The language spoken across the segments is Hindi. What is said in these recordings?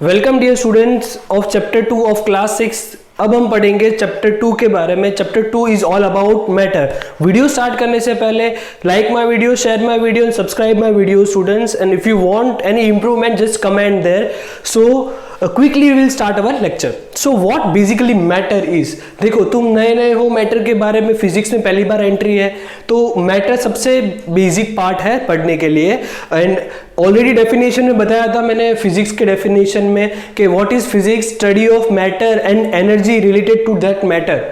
Welcome dear students of chapter 2 of class 6। अब हम पढ़ेंगे चैप्टर 2 के बारे में। Chapter 2 is all about matter. Video start करने से पहले like my video, share my video and subscribe my video students, and if you want any improvement just comment there. So quickly will start our lecture. So what basically matter is. देखो, तुम नए नए हो, मैटर के बारे में फिजिक्स में पहली बार एंट्री है, तो मैटर सबसे बेसिक पार्ट है पढ़ने के लिए। एंड ऑलरेडी डेफिनेशन में बताया था मैंने फिजिक्स के डेफिनेशन में कि what is physics, study of matter and energy related to that matter,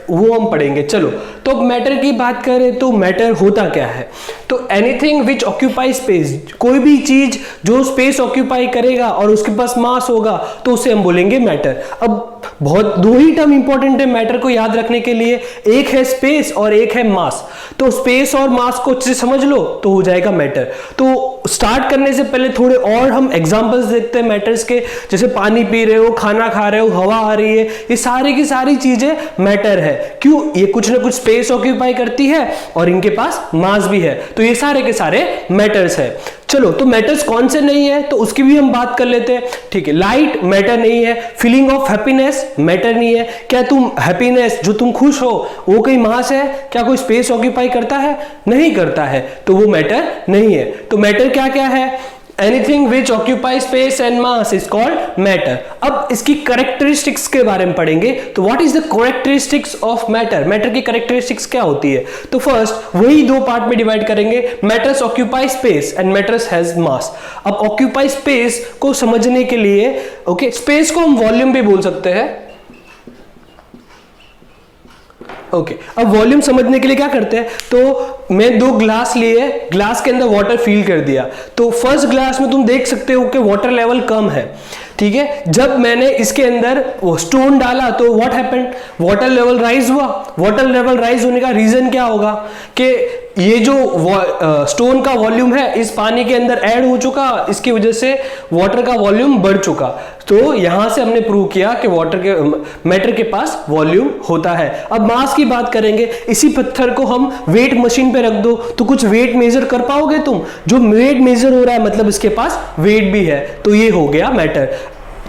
वो हम पढ़ेंगे। चलो, तो मैटर की बात करें तो मैटर होता क्या है। तो एनीथिंग विच ऑक्यूपाई स्पेस, कोई भी चीज जो स्पेस ऑक्यूपाई करेगा और उसके पास मास होगा तो उसे हम बोलेंगे मैटर। अब बहुत दो ही टर्म इंपॉर्टेंट है मैटर को याद रखने के लिए, एक है स्पेस और एक है मास। तो स्पेस और मास को अच्छे से समझ लो तो हो जाएगा मैटर। तो स्टार्ट करने से पहले थोड़े और हम एग्जांपल्स देखते हैं मैटर्स के, जैसे पानी पी रहे हो, खाना खा रहे हो, हवा आ रही है, ये सारी की सारी चीजें मैटर है। क्यों? ये कुछ ना कुछ स्पेस ऑक्यूपाई करती है और इनके पास मास भी है, तो ये सारे के सारे मैटर्स है। चलो, तो मैटर्स कौन से नहीं है तो उसकी भी हम बात कर लेते हैं। ठीक है, लाइट मैटर नहीं है, फीलिंग ऑफ हैप्पीनेस मैटर नहीं है। क्या तुम हैप्पीनेस, जो तुम खुश हो, वो कोई मास है? क्या कोई स्पेस ऑक्यूपाई करता है? नहीं करता है, तो वो मैटर नहीं है। तो मैटर क्या क्या है? Anything which occupy space and mass is called matter. अब इसकी कैरेक्टरिस्टिक्स के बारे में पढ़ेंगे। तो what is the characteristics of matter, matter की कैरेक्टरिस्टिक्स क्या होती है। तो फर्स्ट वही दो पार्ट में डिवाइड करेंगे, matters occupy space and matters has मास। अब ऑक्यूपाई स्पेस को समझने के लिए, ओके, स्पेस को हम वॉल्यूम भी बोल सकते हैं। ओके, अब वॉल्यूम समझने के लिए क्या करते हैं, तो मैं दो ग्लास लिए, ग्लास के अंदर वाटर फिल कर दिया, तो फर्स्ट ग्लास में तुम देख सकते हो कि वाटर लेवल कम है। ठीक है, जब मैंने इसके अंदर वो स्टोन डाला तो what happened, water level rise हुआ। वाटर लेवल राइज होने का रीजन क्या होगा कि ये जो स्टोन का वॉल्यूम है इस पानी के अंदर ऐड हो चुका, इसकी वजह से वाटर का वॉल्यूम बढ़ चुका। तो यहां से हमने प्रूव किया कि वाटर के मैटर के पास वॉल्यूम होता है। अब मास की बात करेंगे, इसी पत्थर को हम वेट मशीन पे रख दो तो कुछ वेट मेजर कर पाओगे तुम? जो वेट मेजर हो रहा है मतलब इसके पास वेट भी है, तो ये हो गया मैटर।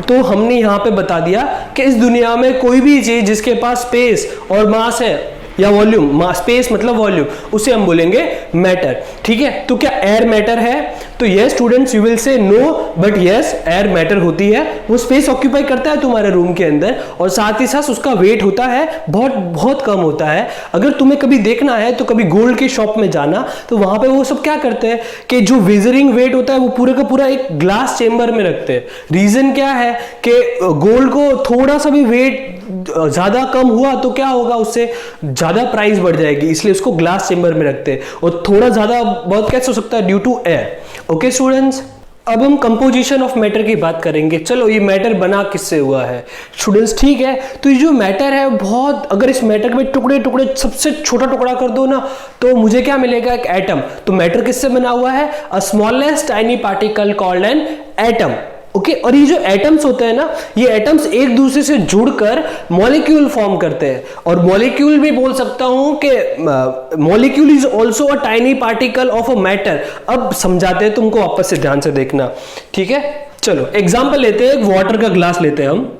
तो हमने यहां पे बता दिया कि इस दुनिया में कोई भी चीज जिसके पास स्पेस और मास है या वॉल्यूम, स्पेस मतलब वॉल्यूम, उसे हम बोलेंगे मैटर। ठीक है, तो क्या एयर मैटर है? तो yes students, you will say no, but yes air matter होती है। वो स्पेस ऑक्यूपाई करता है तुम्हारे रूम के अंदर और साथ ही साथ उसका वेट होता है बहुत बहुत कम होता है। अगर तुम्हें कभी देखना है तो कभी गोल्ड की शॉप में जाना, तो वहां पे वो सब क्या करते हैं कि जो वेजरिंग वेट होता है वो पूरे का पूरा एक ग्लास चेंबर में रखते हैं। रीजन क्या है कि गोल्ड को थोड़ा सा भी वेट ज्यादा कम हुआ तो क्या होगा, उससे ज्यादा प्राइस बढ़ जाएगी, इसलिए उसको ग्लास चेंबर में रखते हैं। और थोड़ा ज्यादा बहुत कैसे हो सकता है? Due to air. Okay students, अब हम कंपोजिशन ऑफ मैटर की बात करेंगे। चलो, ये मैटर बना किससे हुआ है स्टूडेंट्स? ठीक है, तो ये जो मैटर है बहुत, अगर इस मैटर में टुकड़े टुकड़े सबसे छोटा टुकड़ा कर दो ना, तो मुझे क्या मिलेगा? एक एटम। तो मैटर किससे बना हुआ है? A smallest tiny particle called an atom. Okay, और ये जो एटम्स होते हैं ना, ये एटम्स एक दूसरे से जुड़कर मॉलिक्यूल फॉर्म करते हैं। और मॉलिक्यूल भी बोल सकता हूं कि molecule is also a tiny particle of a matter. अब समझाते हैं तुमको, वापस से ध्यान से देखना। ठीक है, चलो एग्जांपल लेते हैं, एक वाटर का ग्लास लेते हैं हम।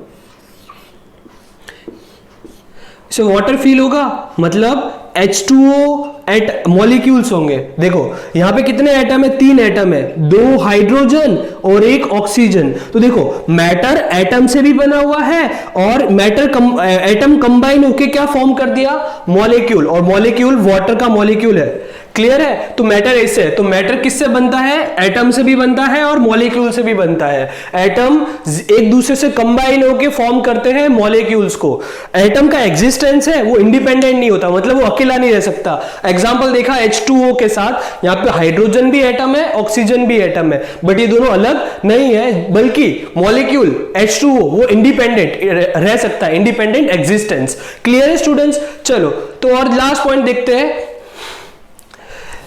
इसे वाटर फील होगा मतलब H2O एट मॉलिक्यूल्स होंगे। देखो यहां पे कितने एटम है? 3 एटम है, 2 हाइड्रोजन और 1 ऑक्सीजन। तो देखो मैटर एटम से भी बना हुआ है और एटम कंबाइन होके क्या फॉर्म कर दिया? मॉलिक्यूल। और मॉलिक्यूल वाटर का मॉलिक्यूल है। क्लियर है? तो मैटर ऐसे है। तो मैटर किससे बनता है? एटम से भी बनता है और मॉलिक्यूल से भी बनता है। एटम एक दूसरे से कंबाइन होके फॉर्म करते हैं मॉलिक्यूल्स को। एटम का एग्जिस्टेंस है वो इंडिपेंडेंट नहीं होता, मतलब वो अकेला नहीं रह सकता। एग्जांपल देखा H2O के साथ, यहां पे हाइड्रोजन भी एटम है, ऑक्सीजन भी एटम है, बट ये दोनों अलग नहीं है, बल्कि मॉलिक्यूल H2O वो इंडिपेंडेंट रह सकता है, इंडिपेंडेंट एग्जिस्टेंस। क्लियर है स्टूडेंट्स? चलो, तो और लास्ट पॉइंट देखते हैं।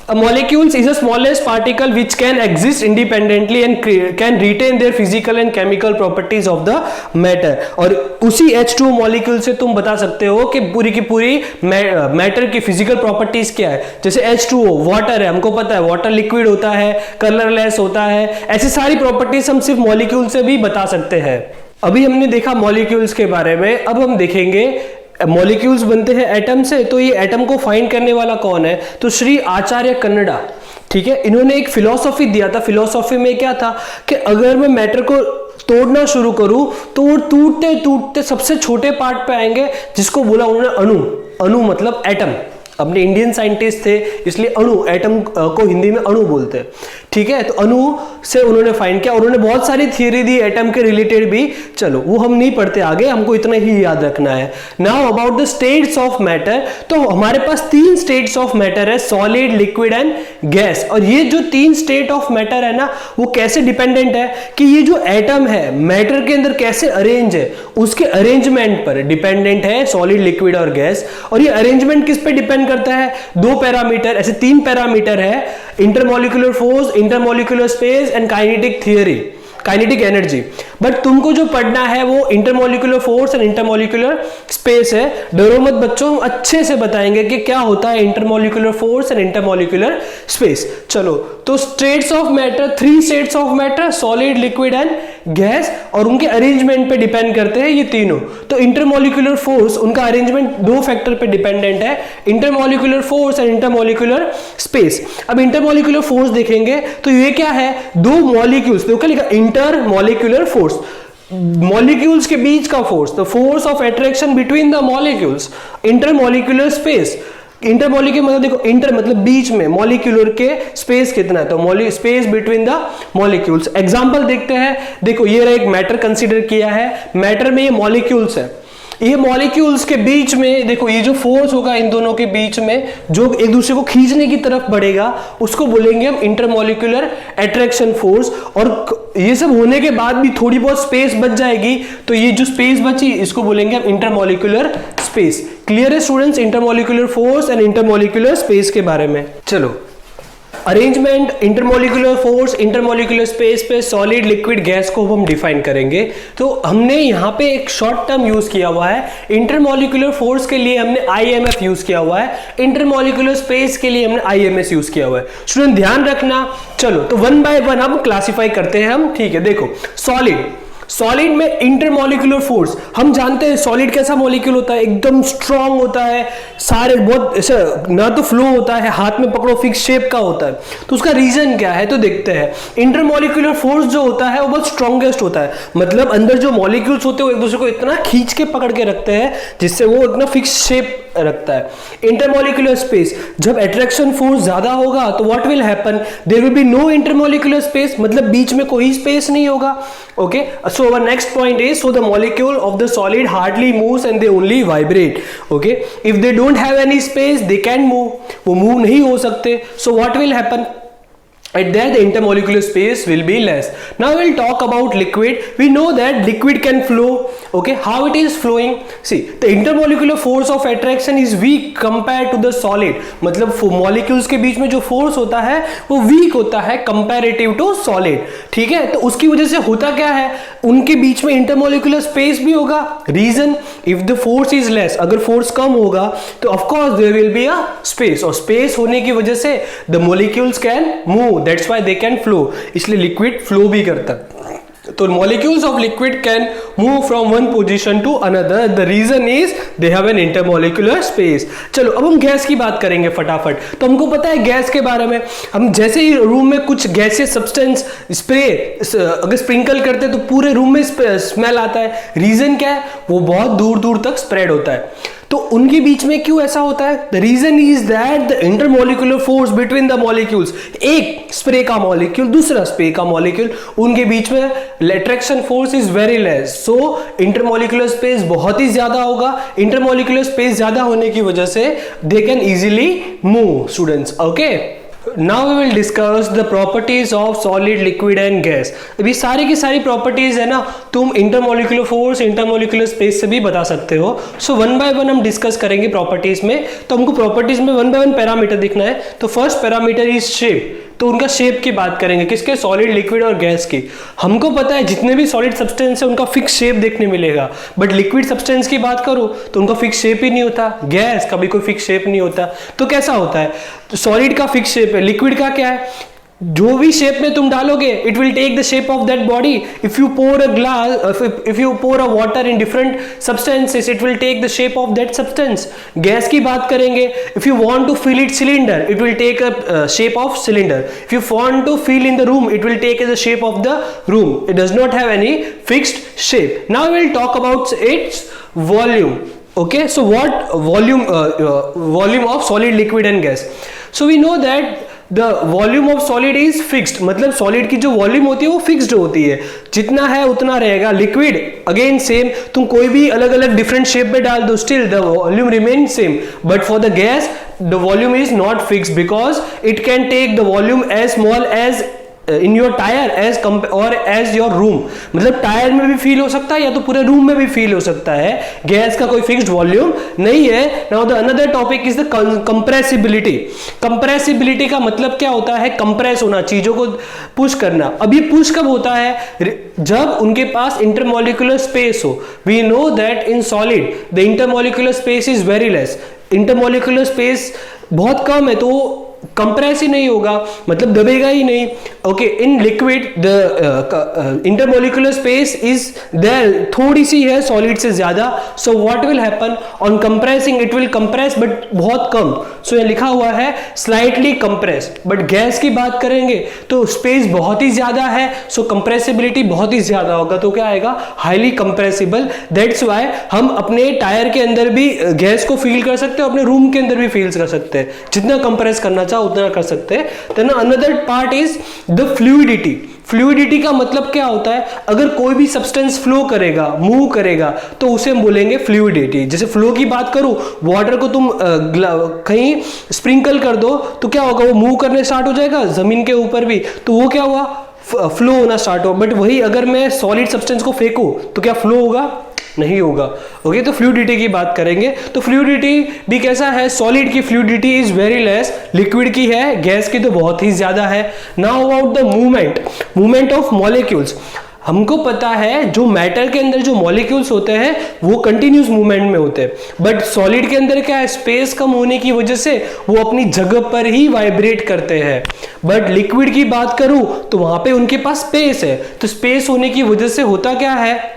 A molecules is a smallest particle which can exist independently and can retain their physical and chemical properties of the matter. और उसी H2O मॉलिक्यूल से तुम बता सकते हो कि पूरी की पूरी मैटर की फिजिकल प्रॉपर्टीज क्या है. जैसे H2O वाटर है, हमको पता है वाटर लिक्विड होता है, कलरलेस होता है, ऐसी सारी प्रॉपर्टीज हम सिर्फ मॉलिक्यूल से भी बता सकते हैं. अभी हमने देखा मॉलिक्यूल्स के बारे में, अब हम देखेंगे मॉलिक्यूल्स बनते हैं एटम से. तो ये एटम को फाइंड करने वाला कौन है? तो श्री आचार्य कन्नडा. ठीक है, इन्होंने एक फिलॉसफी दिया था. फिलॉसफी में क्या था कि अगर मैं मैटर को तोड़ना शुरू करूं तो वो टूटते टूटते सबसे छोटे पार्ट पे आएंगे, जिसको बोला उन्होंने अणु. अणु मतलब एटम. अपने इंडियन साइंटिस्ट थे इसलिए अणु, एटम को हिंदी में अणु बोलते हैं. ठीक है, तो अणु से उन्होंने फाइंड किया. उन्होंने बहुत सारी थियरी दी एटम के रिलेटेड भी. चलो वो हम नहीं पढ़ते आगे, हमको इतना ही याद रखना है. Now about the states of matter. तो हमारे पास 3 स्टेट्स ऑफ मैटर है, सॉलिड, लिक्विड एंड गैस. और ये जो 3 स्टेट ऑफ मैटर है ना, वो कैसे डिपेंडेंट है कि ये जो एटम है मैटर के अंदर कैसे अरेंज है, उसके अरेंजमेंट पर डिपेंडेंट है सॉलिड, लिक्विड और गैस. और ये अरेंजमेंट किस पे डिपेंड करता है? 2 पैरामीटर, ऐसे 3 पैरामीटर है, intermolecular force, intermolecular space and kinetic theory, kinetic energy. But तुमको जो पढ़ना है वो intermolecular force and intermolecular space है. डरो मत बच्चों, हम अच्छे से बताएंगे कि क्या होता है intermolecular force and intermolecular space. चलो, तो states of matter, 3 states of matter, solid, liquid and gas, और उनके अरेंजमेंट पे डिपेंड करते हैं ये तीनों. तो इंटरमॉलिक्यूलर फोर्स, उनका अरेंजमेंट 2 फैक्टर पे डिपेंडेंट है, intermolecular force and intermolecular space. अब इंटरमॉलिक्यूलर फोर्स देखेंगे तो ये क्या है? 2 मॉलिक्यूल्स, देखो क्या लिखा, इंटरमॉलिक्यूलर फोर्स, मॉलिक्यूल्स के बीच का force, the force of attraction between the molecules. Intermolecular space, intermolecular मतलब देखो, इंटर मतलब बीच में, मॉलिक्यूलर के स्पेस कितना है, तो space between the molecules. Example देखते हैं. देखो ये रहा, एक मैटर कंसीडर किया है, मैटर में ये मॉलिक्यूल्स है. ये मॉलिक्यूल्स के बीच में देखो, ये जो फोर्स होगा इन दोनों के बीच में, जो एक दूसरे को खींचने की तरफ बढ़ेगा, उसको बोलेंगे हम इंटरमॉलिक्यूलर अट्रैक्शन फोर्स. और ये सब होने के बाद भी थोड़ी बहुत स्पेस बच जाएगी, तो ये जो स्पेस बची इसको बोलेंगे हम इंटरमॉलिक्यूलर स्पेस. क्लियर है students intermolecular force and intermolecular space के बारे में. चलो, arrangement, intermolecular force, intermolecular space पे सॉलिड, लिक्विड, गैस को हम डिफाइन करेंगे. तो हमने यहाँ पे एक शॉर्ट टर्म यूज किया हुआ है. इंटरमॉलिक्यूलर फोर्स के लिए हमने IMF यूज किया हुआ है, इंटरमॉलिक्यूलर स्पेस के लिए हमने IMS यूज किया हुआ है. स्टूडेंट ध्यान रखना. चलो, तो 1 बाय 1 हम क्लासिफाई करते हैं हम. ठीक है, देखो सॉलिड, सॉलिड में इंटरमॉलिक्यूलर फोर्स, हम जानते हैं सॉलिड कैसा मॉलिक्यूल होता है, एकदम स्ट्रांग होता है, सारे बहुत ऐसा ना तो फ्लो होता है, हाथ में पकड़ो फिक्स शेप का होता है. तो उसका रीजन क्या है तो देखते हैं. इंटरमॉलिक्यूलर फोर्स जो होता है वो बहुत स्ट्रॉन्गेस्ट होता है, मतलब अंदर जो मॉलिक्यूल्स होते हैं वो एक दूसरे को इतना खींच के पकड़ के रखते हैं जिससे वो इतना फिक्स शेप रखता है. इंटरमॉलिक्यूलर स्पेस, जब अट्रैक्शन फोर्स ज्यादा होगा तो what will happen, there will be no intermolecular space, मतलब बीच में कोई स्पेस नहीं होगा. Okay, so our next point is, so the molecule of the solid hardly moves and they only vibrate. Okay, if they don't have any space they can move, वो move नहीं हो सकते. So what will happen? At that the intermolecular space will be less. Now we'll talk about liquid. We know that liquid can flow. Okay, how it is flowing? See, the intermolecular force of attraction is weak compared to the solid. मतलब molecules के बीच में जो force होता है वो weak होता है comparative to solid. ठीक है, तो उसकी वजह से होता क्या है, उनके बीच में intermolecular space भी होगा. Reason, if the force is less, अगर force कम होगा तो of course there will be a space, और space होने की वजह से the molecules can move. That's why they can flow. इसलिए लिक्विड फ्लो भी करता है. तो molecules of liquid can move from one position to another. The reason is they have an intermolecular space. चलो अब हम गैस की बात करेंगे फटाफट. तो हमको पता है गैस के बारे में, हम जैसे ही रूम में कुछ गैसियस सब्सटेंस स्प्रे अगर स्प्रिंकल करते हैं तो पूरे रूम में स्मेल आता है. रीजन क्या है, वो बहुत दूर दूर तक स्प्रेड होता है. तो उनके बीच में क्यों ऐसा होता है? The reason is that the intermolecular force between the molecules, एक स्प्रे का मॉलिक्यूल दूसरा स्प्रे का मॉलिक्यूल, उनके बीच में attraction force is very less. So intermolecular space बहुत ही ज्यादा होगा. इंटरमॉलिक्यूलर स्पेस ज्यादा होने की वजह से they can easily move. Students okay, now we will discuss the properties of solid, liquid and gas. अभी सारी की सारी प्रॉपर्टीज है ना, तुम इंटरमोलिकुलर फोर्स, इंटरमोलिकुलर स्पेस से भी बता सकते हो। सो वन बाय वन हम डिस्कस करेंगे प्रॉपर्टीज में। तो हमको प्रॉपर्टीज में वन बाय वन पैरामीटर दिखना है। तो फर्स्ट पैरामीटर इज शेप। तो उनका शेप की बात करेंगे, किसके? सॉलिड, लिक्विड और गैस की। हमको पता है जितने भी सॉलिड सब्सटेंस है उनका फिक्स शेप देखने मिलेगा, बट लिक्विड सब्सटेंस की बात करो तो उनका फिक्स शेप ही नहीं होता, गैस का भी कोई फिक्स शेप नहीं होता। तो कैसा होता है? तो सॉलिड का फिक्स शेप है, लिक्विड का क्या है? जो भी शेप में तुम डालोगे it will take the shape of that body. If you pour a glass, if you pour a water in different substances it will take the shape of that substance. Gas की बात करेंगे, if you want to fill it cylinder it will take a shape of cylinder. If you want to fill in the room it will take the shape of the room. It does not have any fixed shape. Now we will talk about its volume. Okay, so what volume of solid, liquid and gas? So we know that the volume of solid is fixed, मतलब solid की जो volume होती है वो fixed होती है, जितना है उतना रहेगा। liquid again same, तुम कोई भी अलग अलग different shape में डाल दो still the volume remains same, but for the gas the volume is not fixed because it can take the volume as small as in your tyre as और एज योर रूम। मतलब टायर में भी फील हो सकता है या तो पूरे रूम में भी फील हो सकता है। गैस का कोई फिक्स्ड वॉल्यूम नहीं है। Now the another topic is the compressibility. Compressibility का मतलब क्या होता है? कंप्रेस होना, चीजों को पुश करना। अब ये पुश कब होता है? जब उनके पास इंटरमोलिकुलर स्पेस हो। We know that in solid the intermolecular space is very less. Intermolecular space बहुत कम है तो कंप्रेस ही नहीं होगा, मतलब दबेगा ही नहीं। Okay, in liquid the intermolecular space is there, थोड़ी सी है सॉलिड से ज्यादा। So what will happen on compressing? It will compress but बहुत कम। सो ये लिखा हुआ है स्लाइटली कंप्रेस। बट गैस की बात करेंगे तो स्पेस बहुत ही ज्यादा है, सो कंप्रेसिबिलिटी बहुत ही ज्यादा होगा। तो क्या आएगा? Highly compressible. दैट्स व्हाई हम अपने टायर के अंदर भी गैस को फील कर सकते हैं, अपने रूम के अंदर भी फील कर सकते हैं। जितना कंप्रेस करना चाहो उतना कर सकते हैं। Then another part is the fluidity. Fluidity का मतलब क्या होता है? अगर कोई भी सब्सटेंस फ्लो करेगा, मूव करेगा, तो उसे हम बोलेंगे फ्लूइडिटी। जैसे फ्लो की बात करूं, वाटर को तुम कहीं स्प्रिंकल कर दो तो क्या होगा? वो मूव करने स्टार्ट हो जाएगा जमीन के ऊपर भी, तो वो क्या हुआ? फ्लो होना स्टार्ट हो। बट वही अगर मैं सॉलिड सब्सटेंस को फेंकूं तो क्या फ्लो होगा? नहीं होगा। ओके, तो फ्लूइडिटी की बात करेंगे तो फ्लूइडिटी भी कैसा है? सॉलिड की fluidity is very less, liquid की है, गैस की तो बहुत ही ज्यादा है। Now about the movement of molecules. हमको पता है जो मैटर के अंदर जो मॉलिक्यूल्स होते हैं वो कंटिन्यूस मूवमेंट में होते हैं, बट सॉलिड के अंदर क्या है? स्पेस कम होने की वजह से वो अपनी जगह पर ही वाइब्रेट करते हैं। बट लिक्विड की बात करूं तो वहां पे उनके पास स्पेस है, तो स्पेस होने की वजह से होता क्या है?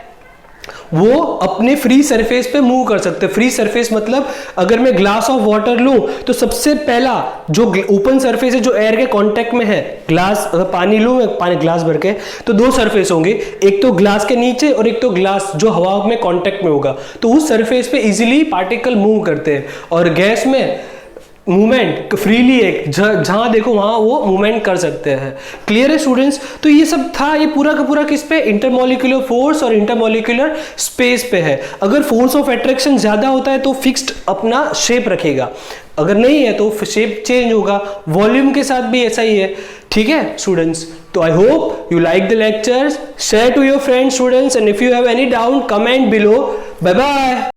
वो अपने फ्री सरफेस पे मूव कर सकते हैं। फ्री सरफेस मतलब अगर मैं ग्लास ऑफ वाटर लूं तो सबसे पहला जो ओपन सरफेस है जो एयर के कांटेक्ट में है, ग्लास अगर पानी लूं मैं, पानी ग्लास भर के, तो दो सरफेस होंगे, एक तो ग्लास के नीचे और एक तो ग्लास जो हवा में कांटेक्ट में होगा। तो उस सरफेस पे इजीली पार्टिकल मूव करते हैं। और गैस में मूवमेंट फ्रीली है, जहां देखो वहां वो मूवमेंट कर सकते हैं। क्लियर है स्टूडेंट्स? तो ये सब था, ये पूरा का पूरा किस पे? इंटरमोलिकुलर फोर्स और इंटरमोलिकुलर स्पेस पे है। अगर फोर्स ऑफ अट्रैक्शन ज्यादा होता है तो फिक्स्ड अपना शेप रखेगा, अगर नहीं है तो शेप चेंज होगा। वॉल्यूम के साथ भी ऐसा ही है। ठीक है स्टूडेंट्स? तो I hope you like the lectures, share to your friends students, and if you have any doubt comment below. Bye bye.